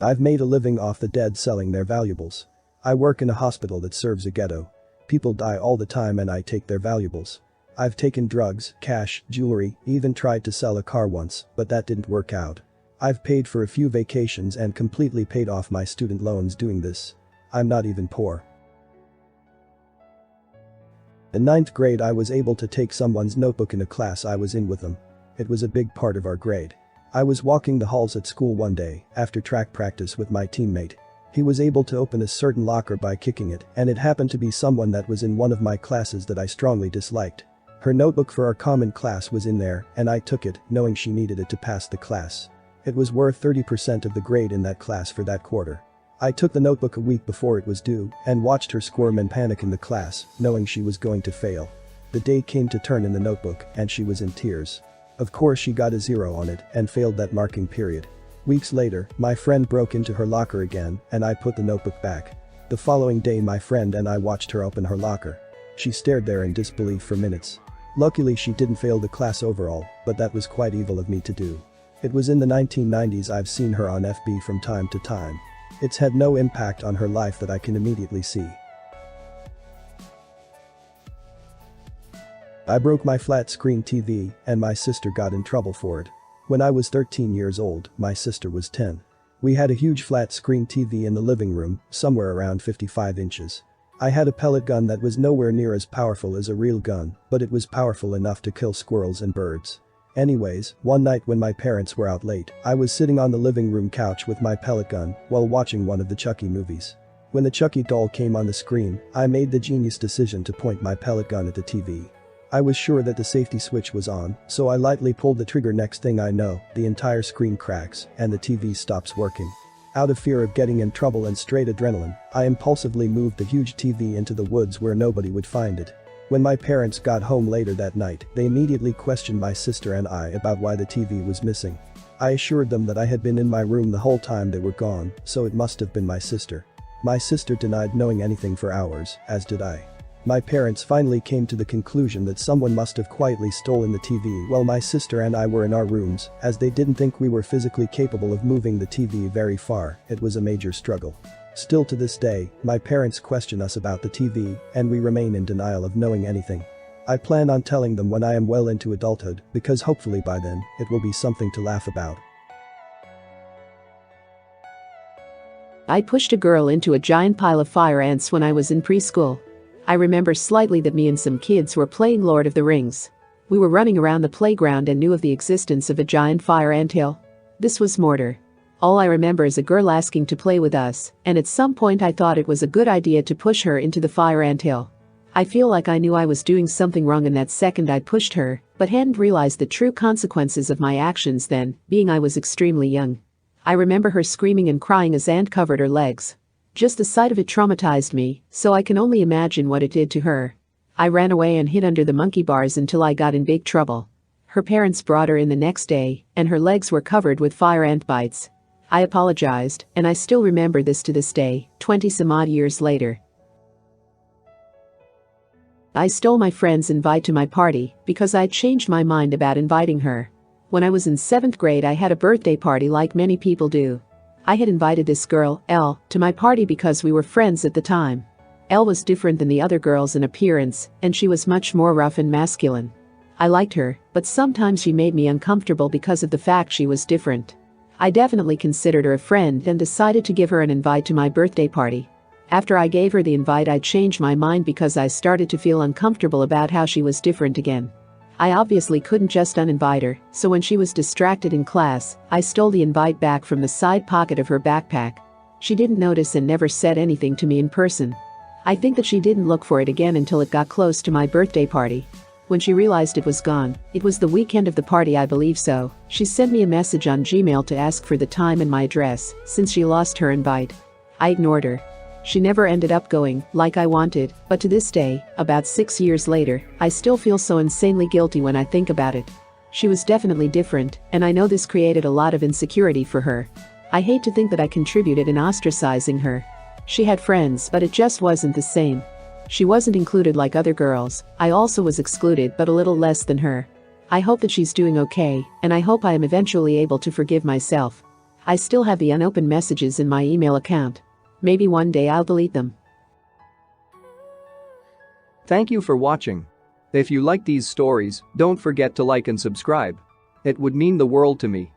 I've made a living off the dead selling their valuables. I work in a hospital that serves a ghetto. People die all the time and I take their valuables. I've taken drugs, cash, jewelry, even tried to sell a car once, but that didn't work out. I've paid for a few vacations and completely paid off my student loans doing this. I'm not even poor. In 9th grade I was able to take someone's notebook in a class I was in with them. It was a big part of our grade. I was walking the halls at school one day, after track practice with my teammate. He was able to open a certain locker by kicking it, and it happened to be someone that was in one of my classes that I strongly disliked. Her notebook for our common class was in there, and I took it, knowing she needed it to pass the class. It was worth 30% of the grade in that class for that quarter. I took the notebook a week before it was due, and watched her squirm and panic in the class, knowing she was going to fail. The day came to turn in the notebook, and she was in tears. Of course she got a 0 on it, and failed that marking period. Weeks later, my friend broke into her locker again, and I put the notebook back. The following day my friend and I watched her open her locker. She stared there in disbelief for minutes. Luckily she didn't fail the class overall, but that was quite evil of me to do. It was in the 1990s. I've seen her on FB from time to time. It's had no impact on her life that I can immediately see. I broke my flat screen TV, and my sister got in trouble for it. When I was 13 years old, my sister was 10. We had a huge flat screen TV in the living room, somewhere around 55 inches. I had a pellet gun that was nowhere near as powerful as a real gun, but it was powerful enough to kill squirrels and birds. Anyways, one night when my parents were out late, I was sitting on the living room couch with my pellet gun while watching one of the Chucky movies. When the Chucky doll came on the screen, I made the genius decision to point my pellet gun at the TV. I was sure that the safety switch was on, so I lightly pulled the trigger. Next thing I know, the entire screen cracks and the TV stops working. Out of fear of getting in trouble and straight adrenaline, I impulsively moved the huge TV into the woods where nobody would find it. When my parents got home later that night, they immediately questioned my sister and I about why the TV was missing. I assured them that I had been in my room the whole time they were gone, so it must have been my sister. My sister denied knowing anything for hours, as did I. My parents finally came to the conclusion that someone must have quietly stolen the TV while my sister and I were in our rooms, as they didn't think we were physically capable of moving the TV very far. It was a major struggle. Still to this day, my parents question us about the TV, and we remain in denial of knowing anything. I plan on telling them when I am well into adulthood, because hopefully by then, it will be something to laugh about. I pushed a girl into a giant pile of fire ants when I was in preschool. I remember slightly that me and some kids were playing Lord of the Rings. We were running around the playground and knew of the existence of a giant fire anthill. This was Mortar. All I remember is a girl asking to play with us, and at some point I thought it was a good idea to push her into the fire anthill. I feel like I knew I was doing something wrong in that second I pushed her, but hadn't realized the true consequences of my actions then, being I was extremely young. I remember her screaming and crying as ant covered her legs. Just the sight of it traumatized me, so I can only imagine what it did to her. I ran away and hid under the monkey bars until I got in big trouble. Her parents brought her in the next day, and her legs were covered with fire ant bites. I apologized, and I still remember this to this day, 20-some-odd years later. I stole my friend's invite to my party because I'd changed my mind about inviting her. When I was in 7th grade I had a birthday party like many people do. I had invited this girl, Elle, to my party because we were friends at the time. Elle was different than the other girls in appearance, and she was much more rough and masculine. I liked her, but sometimes she made me uncomfortable because of the fact she was different. I definitely considered her a friend and decided to give her an invite to my birthday party. After I gave her the invite I changed my mind because I started to feel uncomfortable about how she was different again. I obviously couldn't just uninvite her, so when she was distracted in class, I stole the invite back from the side pocket of her backpack. She didn't notice and never said anything to me in person. I think that she didn't look for it again until it got close to my birthday party. When she realized it was gone, it was the weekend of the party, I believe so, she sent me a message on Gmail to ask for the time and my address, since she lost her invite. I ignored her. She never ended up going, like I wanted, but to this day, about 6 years later, I still feel so insanely guilty when I think about it. She was definitely different, and I know this created a lot of insecurity for her. I hate to think that I contributed in ostracizing her. She had friends, but it just wasn't the same. She wasn't included like other girls. I also was excluded, but a little less than her. I hope that she's doing okay, and I hope I am eventually able to forgive myself. I still have the unopened messages in my email account. Maybe one day I'll delete them. Thank you for watching. If you like these stories, don't forget to like and subscribe. It would mean the world to me.